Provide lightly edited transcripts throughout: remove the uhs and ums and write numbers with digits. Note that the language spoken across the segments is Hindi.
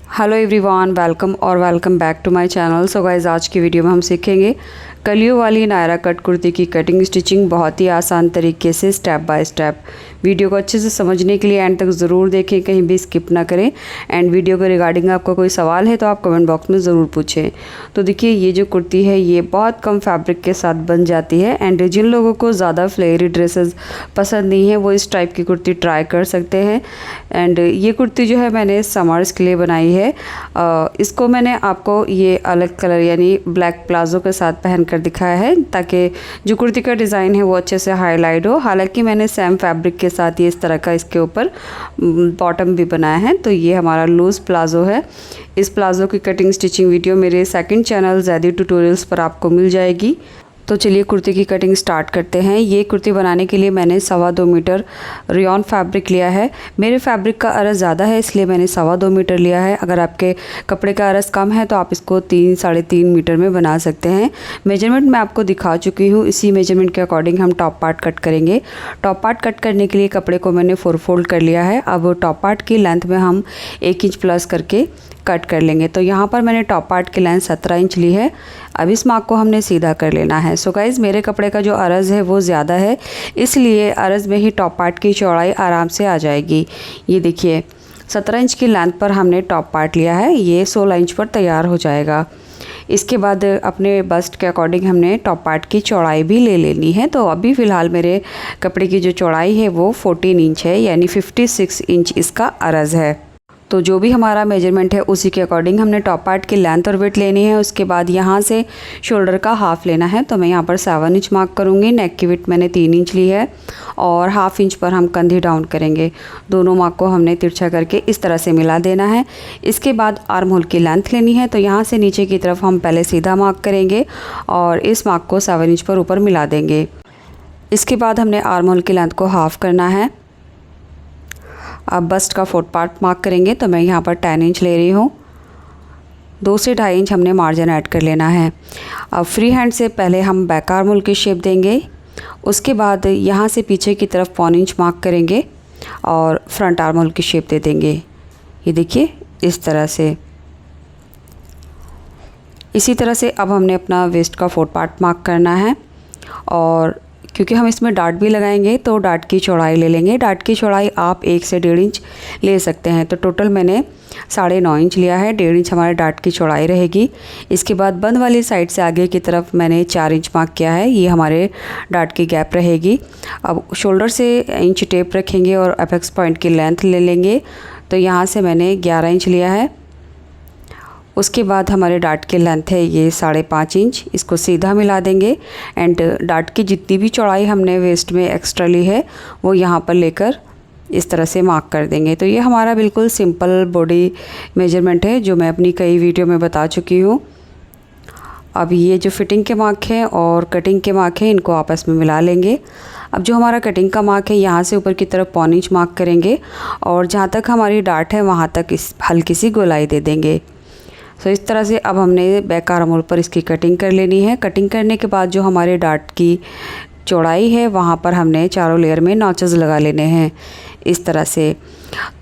Hello everyone, welcome back to my channel. So guys, आज की वीडियो में हम सीखेंगे कलियों वाली नायरा कट कुर्ती की कटिंग स्टिचिंग बहुत ही आसान तरीके से स्टेप बाय स्टेप। वीडियो को अच्छे से समझने के लिए एंड तक ज़रूर देखें, कहीं भी स्किप ना करें। एंड वीडियो के रिगार्डिंग आपका कोई सवाल है तो आप कमेंट बॉक्स में ज़रूर पूछें। तो देखिए, ये जो कुर्ती है ये बहुत कम फैब्रिक के साथ बन जाती है। एंड जिन लोगों को ज़्यादा फ्लेयरी ड्रेसेस पसंद नहीं है वो इस टाइप की कुर्ती ट्राई कर सकते हैं। एंड ये कुर्ती जो है मैंने समर्स के लिए बनाई है। इसको मैंने आपको ये अलग कलर यानी ब्लैक प्लाजो के साथ पहन कर दिखाया है ताकि जो कुर्ती का डिज़ाइन है वो अच्छे से हाईलाइट हो। हालांकि मैंने सेम फैब्रिक के साथ ये इस तरह का इसके ऊपर बॉटम भी बनाया है। तो ये हमारा लूज़ प्लाजो है। इस प्लाजो की कटिंग स्टिचिंग वीडियो मेरे सेकंड चैनल ज़ैदी ट्यूटोरियल्स पर आपको मिल जाएगी। तो चलिए कुर्ती की कटिंग स्टार्ट करते हैं। ये कुर्ती बनाने के लिए मैंने 2.25 मीटर रेयॉन फैब्रिक लिया है। मेरे फैब्रिक का अरज़ ज़्यादा है इसलिए मैंने 2.25 मीटर लिया है। अगर आपके कपड़े का अरज़ कम है तो आप इसको 3-3.5 मीटर में बना सकते हैं। मेजरमेंट मैं आपको दिखा चुकी हूँ, इसी मेजरमेंट के अकॉर्डिंग हम टॉप पार्ट कट करेंगे। टॉप पार्ट कट करने के लिए कपड़े को मैंने 4 फोल्ड कर लिया है। अब टॉप पार्ट की लेंथ में हम 1 इंच प्लस करके कट कर लेंगे। तो यहाँ पर मैंने टॉप पार्ट की लेंथ 17 इंच ली है। अब इस मार्क को हमने सीधा कर लेना है। सो गाइज़, मेरे कपड़े का जो अरज़ है वो ज़्यादा है, इसलिए अरज़ में ही टॉप पार्ट की चौड़ाई आराम से आ जाएगी। ये देखिए, 17 इंच की लेंथ पर हमने टॉप पार्ट लिया है। ये 16 इंच पर तैयार हो जाएगा। इसके बाद अपने बस्ट के अकॉर्डिंग हमने टॉप पार्ट की चौड़ाई भी ले लेनी है। तो अभी फ़िलहाल मेरे कपड़े की जो चौड़ाई है वो 14 इंच है, यानी 56 इंच इसका अरज़ है। तो जो भी हमारा मेजरमेंट है उसी के अकॉर्डिंग हमने टॉप पार्ट की लेंथ और वेट लेनी है। उसके बाद यहाँ से शोल्डर का हाफ़ लेना है। तो मैं यहाँ पर 7 इंच मार्क करूँगी। नेक की विड्थ मैंने 3 इंच ली है और हाफ़ इंच पर हम कंधी डाउन करेंगे। दोनों मार्क को हमने तिरछा करके इस तरह से मिला देना है। इसके बाद आर्म होल की लेंथ लेनी है। तो यहाँ से नीचे की तरफ हम पहले सीधा मार्क करेंगे और इस मार्क को 7 इंच पर ऊपर मिला देंगे। इसके बाद हमने आर्म होल की लेंथ को हाफ़ करना है। अब बस्ट का 4 पार्ट मार्क करेंगे। तो मैं यहाँ पर 10 इंच ले रही हूँ। 2 से 2.5 इंच हमने मार्जिन ऐड कर लेना है। अब फ्री हैंड से पहले हम बैक आर्म होल की शेप देंगे। उसके बाद यहाँ से पीछे की तरफ 1.25 इंच मार्क करेंगे और फ्रंट आर्म होल की शेप दे देंगे। ये देखिए, इस तरह से। इसी तरह से अब हमने अपना वेस्ट का 4 पार्ट मार्क करना है। और क्योंकि हम इसमें डाट भी लगाएंगे तो डाट की चौड़ाई ले लेंगे। डाट की चौड़ाई आप 1 से 1.5 इंच ले सकते हैं। तो टोटल मैंने 9.5 इंच लिया है। 1.5 इंच हमारे डाट की चौड़ाई रहेगी। इसके बाद बंद वाली साइड से आगे की तरफ मैंने 4 इंच मार्क किया है। ये हमारे डाट की गैप रहेगी। अब शोल्डर से इंच टेप रखेंगे और अपेक्स पॉइंट की लेंथ ले लेंगे। तो यहाँ से मैंने 11 इंच लिया है। उसके बाद हमारे डाट की लेंथ है ये 5.5 इंच। इसको सीधा मिला देंगे एंड डाट की जितनी भी चौड़ाई हमने वेस्ट में एक्स्ट्रा ली है वो यहाँ पर लेकर इस तरह से मार्क कर देंगे। तो ये हमारा बिल्कुल सिंपल बॉडी मेजरमेंट है जो मैं अपनी कई वीडियो में बता चुकी हूँ। अब ये जो फिटिंग के मार्क हैं और कटिंग के मार्क हैं इनको आपस में मिला लेंगे। अब जो हमारा कटिंग का मार्क है यहाँ से ऊपर की तरफ 1.25 इंच मार्क करेंगे और जहाँ तक हमारी डाट है वहाँ तक इस हल्की सी गोलाई दे देंगे। तो इस तरह से अब हमने बैक आर्म होल पर इसकी कटिंग कर लेनी है। कटिंग करने के बाद जो हमारे डाट की चौड़ाई है वहाँ पर हमने चारों लेयर में नॉचेस लगा लेने हैं इस तरह से।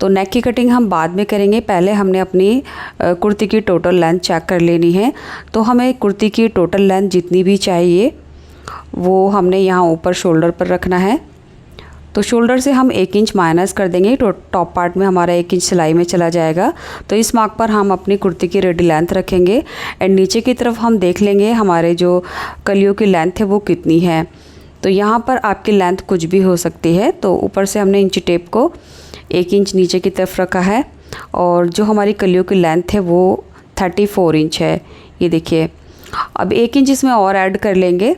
तो नेक की कटिंग हम बाद में करेंगे। पहले हमने अपनी कुर्ती की टोटल लेंथ चेक कर लेनी है। तो हमें कुर्ती की टोटल लेंथ जितनी भी चाहिए वो हमने यहाँ ऊपर शोल्डर पर रखना है। तो शोल्डर से हम 1 इंच माइनस कर देंगे। तो टॉप पार्ट में हमारा 1 इंच सिलाई में चला जाएगा। तो इस मार्क पर हम अपनी कुर्ती की रेडी लेंथ रखेंगे एंड नीचे की तरफ हम देख लेंगे हमारे जो कलियों की लेंथ है वो कितनी है। तो यहाँ पर आपकी लेंथ कुछ भी हो सकती है। तो ऊपर से हमने इंची टेप को 1 इंच नीचे की तरफ रखा है और जो हमारी कलियों की लेंथ है वो 34 इंच है। ये देखिए, अब 1 इंच इसमें और ऐड कर लेंगे।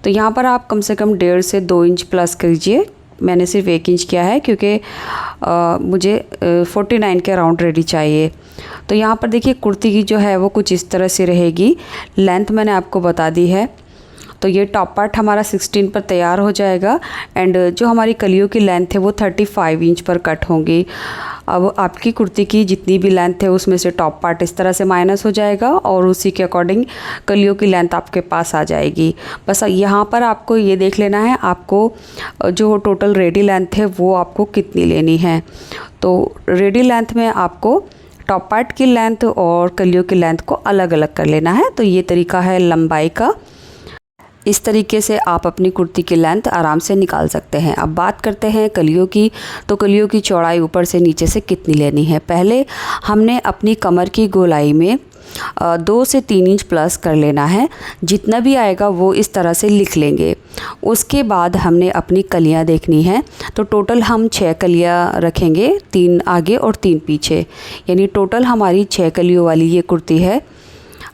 तो यहाँ पर आप कम से कम 1.5 से 2 इंच प्लस कीजिए। मैंने सिर्फ 1 इंच किया है क्योंकि मुझे 49 के अराउंड रेडी चाहिए। तो यहाँ पर देखिए, कुर्ती की जो है वो कुछ इस तरह से रहेगी। लेंथ मैंने आपको बता दी है। तो ये टॉप पार्ट हमारा 16 पर तैयार हो जाएगा एंड जो हमारी कलियों की लेंथ है वो 35 इंच पर कट होंगी। अब आपकी कुर्ती की जितनी भी लेंथ है उसमें से टॉप पार्ट इस तरह से माइनस हो जाएगा और उसी के अकॉर्डिंग कलियों की लेंथ आपके पास आ जाएगी। बस यहाँ पर आपको ये देख लेना है आपको जो टोटल रेडी लेंथ है वो आपको कितनी लेनी है। तो रेडी लेंथ में आपको टॉप पार्ट की लेंथ और कलियों की लेंथ को अलग अलग कर लेना है। तो ये तरीका है लंबाई का। इस तरीके से आप अपनी कुर्ती की लेंथ आराम से निकाल सकते हैं। अब बात करते हैं कलियों की। तो कलियों की चौड़ाई ऊपर से नीचे से कितनी लेनी है। पहले हमने अपनी कमर की गोलाई में 2 से 3 इंच प्लस कर लेना है। जितना भी आएगा वो इस तरह से लिख लेंगे। उसके बाद हमने अपनी कलियां देखनी है। तो टोटल हम 6 कलियां रखेंगे, 3 आगे और 3 पीछे, यानी टोटल हमारी 6 कलियों वाली ये कुर्ती है।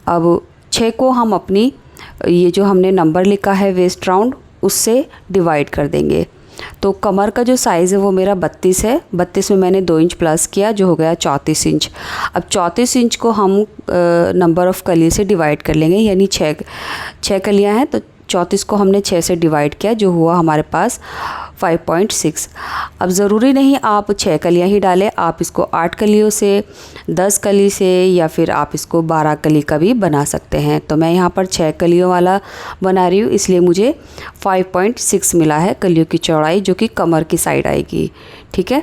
अब 6 को हम अपनी ये जो हमने नंबर लिखा है वेस्ट राउंड उससे डिवाइड कर देंगे। तो कमर का जो साइज़ है वो मेरा 32 है। 32 में मैंने 2 इंच प्लस किया जो हो गया 34 इंच। अब 34 इंच को हम नंबर ऑफ़ कली से डिवाइड कर लेंगे, यानी 6 कलियाँ हैं तो 34 को हमने 6 से डिवाइड किया जो हुआ हमारे पास 5.6। अब ज़रूरी नहीं आप 6 कलियाँ ही डालें, आप इसको 8 कलियों से, 10 कली से या फिर आप इसको 12 कली का भी बना सकते हैं। तो मैं यहाँ पर 6 कलियों वाला बना रही हूँ, इसलिए मुझे 5.6 मिला है कलियों की चौड़ाई, जो कि कमर की साइड आएगी। ठीक है,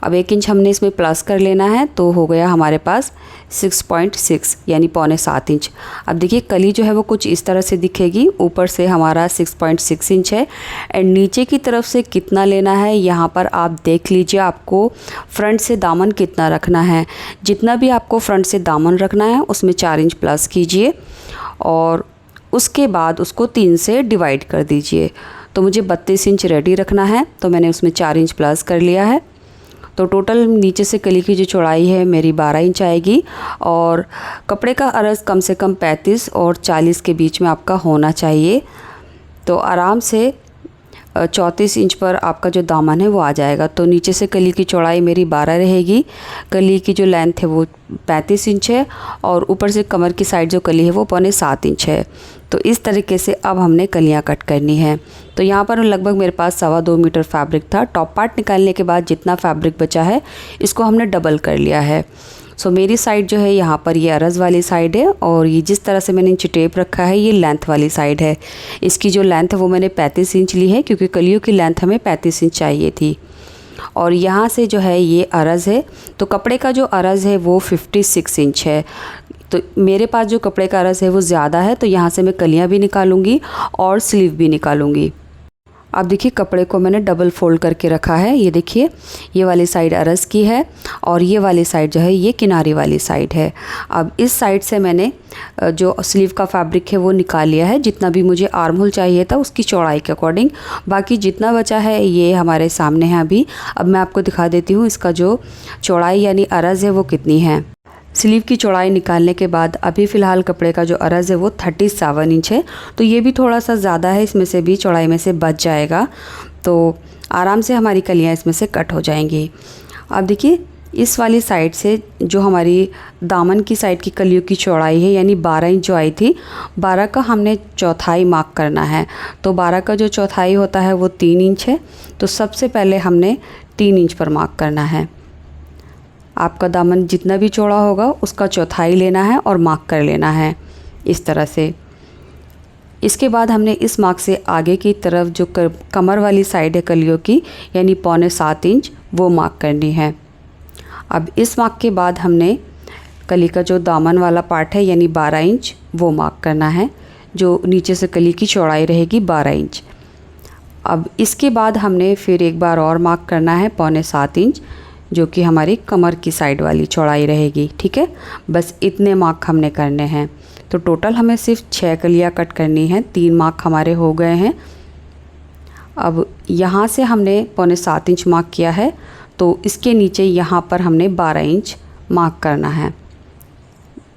अब 1 इंच हमने इसमें प्लस कर लेना है तो हो गया हमारे पास 6.6 यानी 6.25 इंच। अब देखिए कली जो है वो कुछ इस तरह से दिखेगी। ऊपर से हमारा 6.6 इंच है एंड नीचे की तरफ से कितना लेना है यहाँ पर आप देख लीजिए। आपको फ्रंट से दामन कितना रखना है, जितना भी आपको फ्रंट से दामन रखना है उसमें 4 इंच प्लस कीजिए और उसके बाद उसको 3 से डिवाइड कर दीजिए। तो मुझे 32 इंच रेडी रखना है तो मैंने उसमें 4 इंच प्लस कर लिया है। तो टोटल नीचे से कली की जो चौड़ाई है मेरी 12 इंच आएगी और कपड़े का अर्ज़ कम से कम 35 और 40 के बीच में आपका होना चाहिए। तो आराम से 34 इंच पर आपका जो दामन है वो आ जाएगा। तो नीचे से कली की चौड़ाई मेरी 12 रहेगी, कली की जो लेंथ है वो 35 इंच है और ऊपर से कमर की साइड जो कली है वो 6.25 इंच है। तो इस तरीके से अब हमने कलियां कट करनी है। तो यहाँ पर लगभग मेरे पास 2.25 मीटर फैब्रिक था। टॉप पार्ट निकालने के बाद जितना फैब्रिक बचा है इसको हमने डबल कर लिया है। सो मेरी साइड जो है यहाँ पर ये अरज़ वाली साइड है और ये जिस तरह से मैंने नीचे टेप रखा है ये लेंथ वाली साइड है। इसकी जो लेंथ है वो मैंने 35 इंच ली है क्योंकि कलियों की लेंथ हमें 35 इंच चाहिए थी। और यहाँ से जो है ये अरज़ है, तो कपड़े का जो अरज़ है वो 56 इंच है। तो मेरे पास जो कपड़े का अरज़ है वो ज़्यादा है तो यहाँ से मैं कलियाँ भी निकालूंगी और स्लीव भी निकालूंगी। अब देखिए कपड़े को मैंने डबल फोल्ड करके रखा है। ये देखिए ये वाली साइड अरज़ की है और ये वाली साइड जो है ये किनारे वाली साइड है। अब इस साइड से मैंने जो स्लीव का फैब्रिक है वो निकाल लिया है, जितना भी मुझे आर्म होल चाहिए था उसकी चौड़ाई के अकॉर्डिंग। बाकी जितना बचा है ये हमारे सामने है अभी। अब मैं आपको दिखा देती हूँ इसका जो चौड़ाई यानी अरज़ है वो कितनी है। स्लीव की चौड़ाई निकालने के बाद अभी फ़िलहाल कपड़े का जो अरज़ है वो 37 इंच है। तो ये भी थोड़ा सा ज़्यादा है, इसमें से भी चौड़ाई में से बच जाएगा तो आराम से हमारी कलियाँ इसमें से कट हो जाएंगी। अब देखिए इस वाली साइड से जो हमारी दामन की साइड की कलियों की चौड़ाई है यानी 12 इंच जो आई थी, 12 का हमने चौथाई मार्क करना है। तो 12 का जो चौथाई होता है वो 3 इंच है। तो सबसे पहले हमने 3 इंच पर मार्क करना है। आपका दामन जितना भी चौड़ा होगा उसका चौथाई लेना है और मार्क कर लेना है इस तरह से। इसके बाद हमने इस मार्क से आगे की तरफ जो कमर वाली साइड है कलियों की यानी 6.25 इंच वो मार्क करनी है। अब इस मार्क के बाद हमने कली का जो दामन वाला पार्ट है यानी 12 इंच वो मार्क करना है, जो नीचे से कली की चौड़ाई रहेगी 12 इंच। अब इसके बाद हमने फिर एक बार और मार्क करना है 6.25 इंच, जो कि हमारी कमर की साइड वाली चौड़ाई रहेगी। ठीक है, बस इतने मार्क हमने करने हैं। तो टोटल हमें सिर्फ 6 कलियाँ कट करनी हैं, 3 मार्क हमारे हो गए हैं। अब यहाँ से हमने 6.25 इंच मार्क किया है तो इसके नीचे यहाँ पर हमने 12 इंच मार्क करना है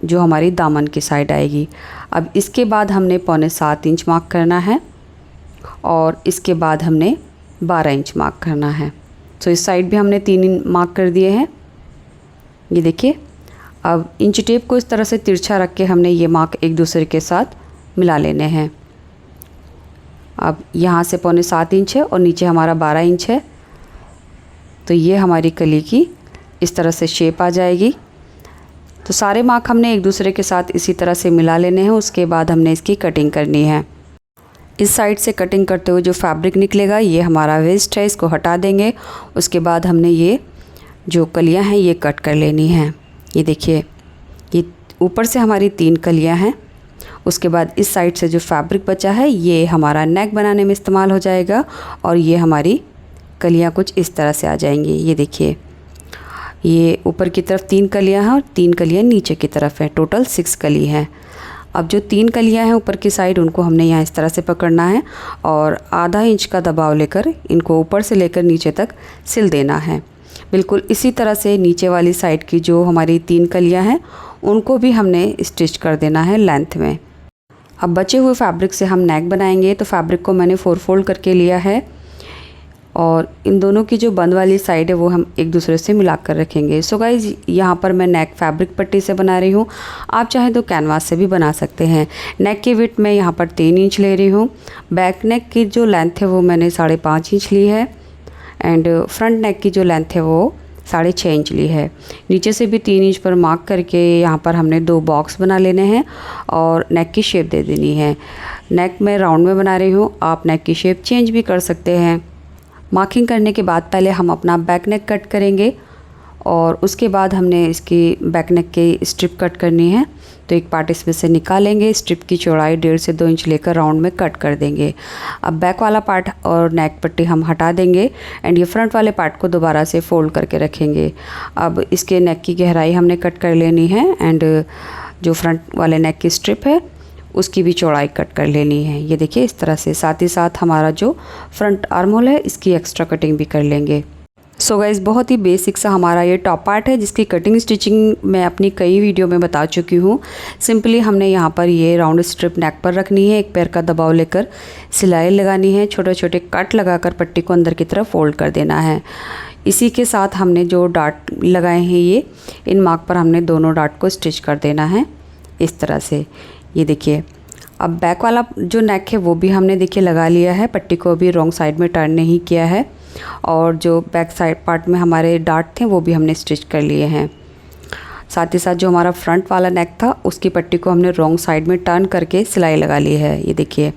जो हमारी दामन की साइड आएगी। अब इसके बाद हमने 6.25 इंच मार्क करना है और इसके बाद हमने 12 इंच मार्क करना है। तो इस साइड भी हमने 3 मार्क कर दिए हैं। ये देखिए अब इंच टेप को इस तरह से तिरछा रख के हमने ये मार्क एक दूसरे के साथ मिला लेने हैं। अब यहाँ से 6.25 इंच है और नीचे हमारा 12 इंच है। तो ये हमारी कली की इस तरह से शेप आ जाएगी। तो सारे मार्क हमने एक दूसरे के साथ इसी तरह से मिला लेने हैं। उसके बाद हमने इसकी कटिंग करनी है। इस साइड से कटिंग करते हुए जो फैब्रिक निकलेगा ये हमारा वेस्ट है, इसको हटा देंगे। उसके बाद हमने ये जो कलियां हैं ये कट कर लेनी हैं। ये देखिए, ये ऊपर से हमारी 3 कलियां हैं। उसके बाद इस साइड से जो फैब्रिक बचा है ये हमारा नेक बनाने में इस्तेमाल हो जाएगा और ये हमारी कलियां कुछ इस तरह से आ जाएंगी। ये देखिए, ये ऊपर की तरफ 3 कलियां हैं और 3 कलियां नीचे की तरफ है, टोटल 6 कली हैं। अब जो 3 कलियां हैं ऊपर की साइड, उनको हमने यहाँ इस तरह से पकड़ना है और आधा इंच का दबाव लेकर इनको ऊपर से लेकर नीचे तक सिल देना है। बिल्कुल इसी तरह से नीचे वाली साइड की जो हमारी 3 कलियां हैं उनको भी हमने स्टिच कर देना है लेंथ में। अब बचे हुए फैब्रिक से हम नेक बनाएंगे, तो फैब्रिक को मैंने 4 फोल्ड करके लिया है और इन दोनों की जो बंद वाली साइड है वो हम एक दूसरे से मिलाकर रखेंगे। सो गाइज, यहाँ पर मैं नेक फैब्रिक पट्टी से बना रही हूँ, आप चाहें तो कैनवास से भी बना सकते हैं। नेक की विड्थ मैं यहाँ पर 3 इंच ले रही हूँ। बैक नेक की जो लेंथ है वो मैंने 5.5 इंच ली है एंड फ्रंट नेक की जो लेंथ है वो 6.5 इंच ली है। नीचे से भी 3 इंच पर मार्क करके यहाँ पर हमने 2 बॉक्स बना लेने हैं और नेक की शेप दे देनी है। नेक मैं राउंड में बना रही हूँ, आप नेक की शेप चेंज भी कर सकते हैं। मार्किंग करने के बाद पहले हम अपना बैक नेक कट करेंगे और उसके बाद हमने इसकी बैक नेक की स्ट्रिप कट करनी है। तो एक पार्ट इसमें से निकालेंगे, स्ट्रिप की चौड़ाई 1.5 से 2 इंच लेकर राउंड में कट कर देंगे। अब बैक वाला पार्ट और नेक पट्टी हम हटा देंगे एंड ये फ्रंट वाले पार्ट को दोबारा से फोल्ड करके रखेंगे। अब इसके नेक की गहराई हमने कट कर लेनी है एंड जो फ्रंट वाले नेक की स्ट्रिप है उसकी भी चौड़ाई कट कर लेनी है। ये देखिए इस तरह से, साथ ही साथ हमारा जो फ्रंट आर्म होल है इसकी एक्स्ट्रा कटिंग भी कर लेंगे। सो गाइस, बहुत ही बेसिक सा हमारा ये टॉप पार्ट है जिसकी कटिंग स्टिचिंग मैं अपनी कई वीडियो में बता चुकी हूँ। सिंपली हमने यहाँ पर ये राउंड स्ट्रिप नेक पर रखनी है, एक पैर का दबाव लेकर सिलाई लगानी है, छोटे छोटे कट लगाकर पट्टी को अंदर की तरफ फोल्ड कर देना है। इसी के साथ हमने जो डाट लगाए हैं ये, इन मार्क पर हमने दोनों डाट को स्टिच कर देना है इस तरह से। ये देखिए, अब बैक वाला जो नेक है वो भी हमने देखिए लगा लिया है, पट्टी को भी रॉन्ग साइड में टर्न नहीं किया है और जो बैक साइड पार्ट में हमारे डाट थे वो भी हमने स्टिच कर लिए हैं। साथ ही साथ जो हमारा फ्रंट वाला नेक था उसकी पट्टी को हमने रॉन्ग साइड में टर्न करके सिलाई लगा ली है। ये देखिए,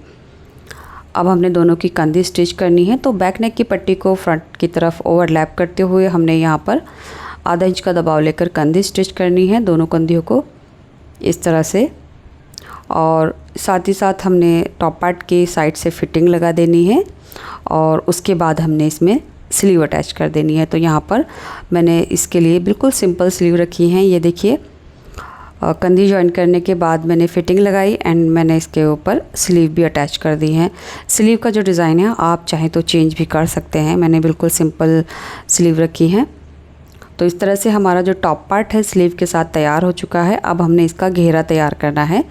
अब हमने दोनों की कंधी स्टिच करनी है। तो बैक नेक की पट्टी को फ्रंट की तरफ ओवरलैप करते हुए हमने यहाँ पर आधा इंच का दबाव लेकर कंधी स्टिच करनी है, दोनों कंधियों को इस तरह से। और साथ ही साथ हमने टॉप पार्ट की साइड से फिटिंग लगा देनी है और उसके बाद हमने इसमें स्लीव अटैच कर देनी है। तो यहाँ पर मैंने इसके लिए बिल्कुल सिंपल स्लीव रखी हैं। ये देखिए, कंधी जॉइन करने के बाद मैंने फिटिंग लगाई एंड मैंने इसके ऊपर स्लीव भी अटैच कर दी है। स्लीव का जो डिज़ाइन है आप चाहें तो चेंज भी कर सकते हैं, मैंने बिल्कुल सिंपल स्लीव रखी है। तो इस तरह से हमारा जो टॉप पार्ट है स्लीव के साथ तैयार हो चुका है। अब हमने इसका घेरा तैयार करना है।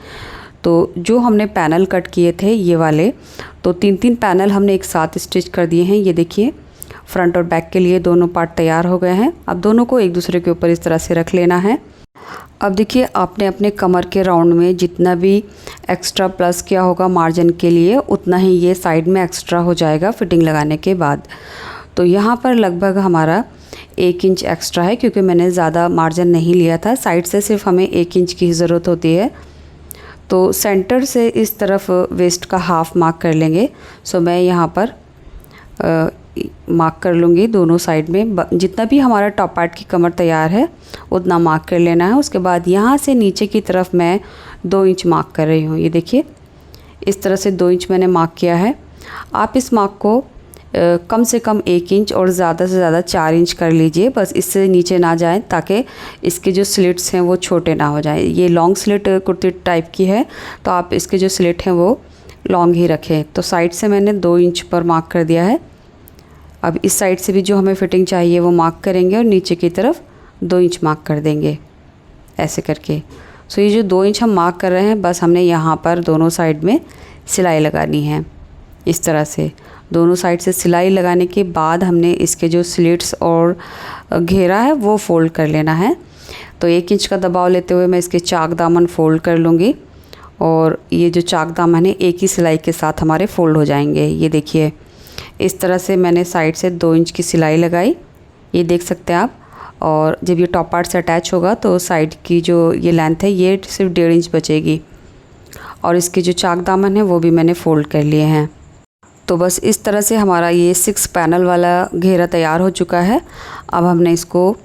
तो जो हमने पैनल कट किए थे ये वाले, तो 3-3 पैनल हमने एक साथ स्टिच कर दिए हैं। ये देखिए, फ्रंट और बैक के लिए दोनों पार्ट तैयार हो गए हैं। अब दोनों को एक दूसरे के ऊपर इस तरह से रख लेना है। अब देखिए, आपने अपने कमर के राउंड में जितना भी एक्स्ट्रा प्लस किया होगा मार्जिन के लिए, उतना ही ये साइड में एक्स्ट्रा हो जाएगा फिटिंग लगाने के बाद। तो यहाँ पर लगभग हमारा 1 इंच एक्स्ट्रा है क्योंकि मैंने ज़्यादा मार्जिन नहीं लिया था। साइड से सिर्फ हमें 1 इंच की ज़रूरत होती है। तो सेंटर से इस तरफ वेस्ट का हाफ मार्क कर लेंगे। सो मैं यहाँ पर मार्क कर लूँगी दोनों साइड में। जितना भी हमारा टॉप पार्ट की कमर तैयार है उतना मार्क कर लेना है। उसके बाद यहाँ से नीचे की तरफ मैं 2 इंच मार्क कर रही हूँ। ये देखिए, इस तरह से 2 इंच मैंने मार्क किया है। आप इस मार्क को कम से कम 1 इंच और ज़्यादा से ज़्यादा 4 इंच कर लीजिए, बस इससे नीचे ना जाए ताकि इसके जो स्लिट्स हैं वो छोटे ना हो जाएं। ये लॉन्ग स्लिट कुर्ती टाइप की है तो आप इसके जो स्लिट हैं वो लॉन्ग ही रखें। तो साइड से मैंने 2 इंच पर मार्क कर दिया है। अब इस साइड से भी जो हमें फिटिंग चाहिए वो मार्क करेंगे और नीचे की तरफ 2 इंच मार्क कर देंगे ऐसे करके। सो ये जो 2 इंच हम मार्क कर रहे हैं, बस हमने यहाँ पर दोनों साइड में सिलाई लगानी है इस तरह से। दोनों साइड से सिलाई लगाने के बाद हमने इसके जो स्लिट्स और घेरा है वो फोल्ड कर लेना है। तो 1 इंच का दबाव लेते हुए मैं इसके चाक दामन फोल्ड कर लूँगी और ये जो चाक दामन है एक ही सिलाई के साथ हमारे फोल्ड हो जाएंगे। ये देखिए, इस तरह से मैंने साइड से 2 इंच की सिलाई लगाई, ये देख सकते हैं आप। और जब ये टॉप पार्ट से अटैच होगा तो साइड की जो ये लेंथ है ये सिर्फ 1.5 इंच बचेगी। और इसके जो चाक दामन है वो भी मैंने फ़ोल्ड कर लिए हैं। तो बस इस तरह से हमारा ये 6 पैनल वाला घेरा तैयार हो चुका है। अब हमने इसको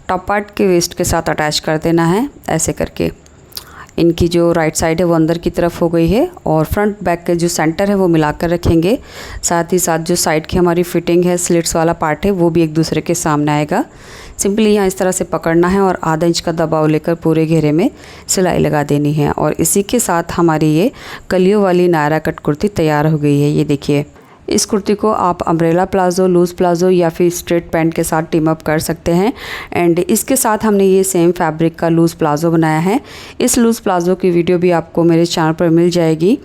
टॉप पार्ट के वेस्ट के साथ अटैच कर देना है ऐसे करके। इनकी जो राइट साइड है वो अंदर की तरफ हो गई है और फ्रंट बैक के जो सेंटर है वो मिलाकर रखेंगे। साथ ही साथ जो साइड की हमारी फिटिंग है, स्लिट्स वाला पार्ट है, वो भी एक दूसरे के सामने आएगा। सिंपली यहाँ इस तरह से पकड़ना है और आधा इंच का दबाव लेकर पूरे घेरे में सिलाई लगा देनी है। और इसी के साथ हमारी ये कलियों वाली नायरा कट कुर्ती तैयार हो गई है। ये देखिए, इस कुर्ती को आप अम्ब्रेला प्लाज़ो, लूज़ प्लाज़ो या फिर स्ट्रेट पैंट के साथ टीम अप कर सकते हैं। एंड इसके साथ हमने ये सेम फैब्रिक का लूज़ प्लाज़ो बनाया है। इस लूज़ प्लाज़ो की वीडियो भी आपको मेरे चैनल पर मिल जाएगी।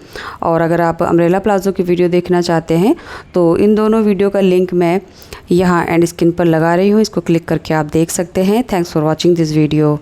और अगर आप अम्ब्रेला प्लाज़ो की वीडियो देखना चाहते हैं तो इन दोनों वीडियो का लिंक मैं यहाँ एंड स्क्रीन पर लगा रही हूँ, इसको क्लिक करके आप देख सकते हैं। Thanks for watching this video.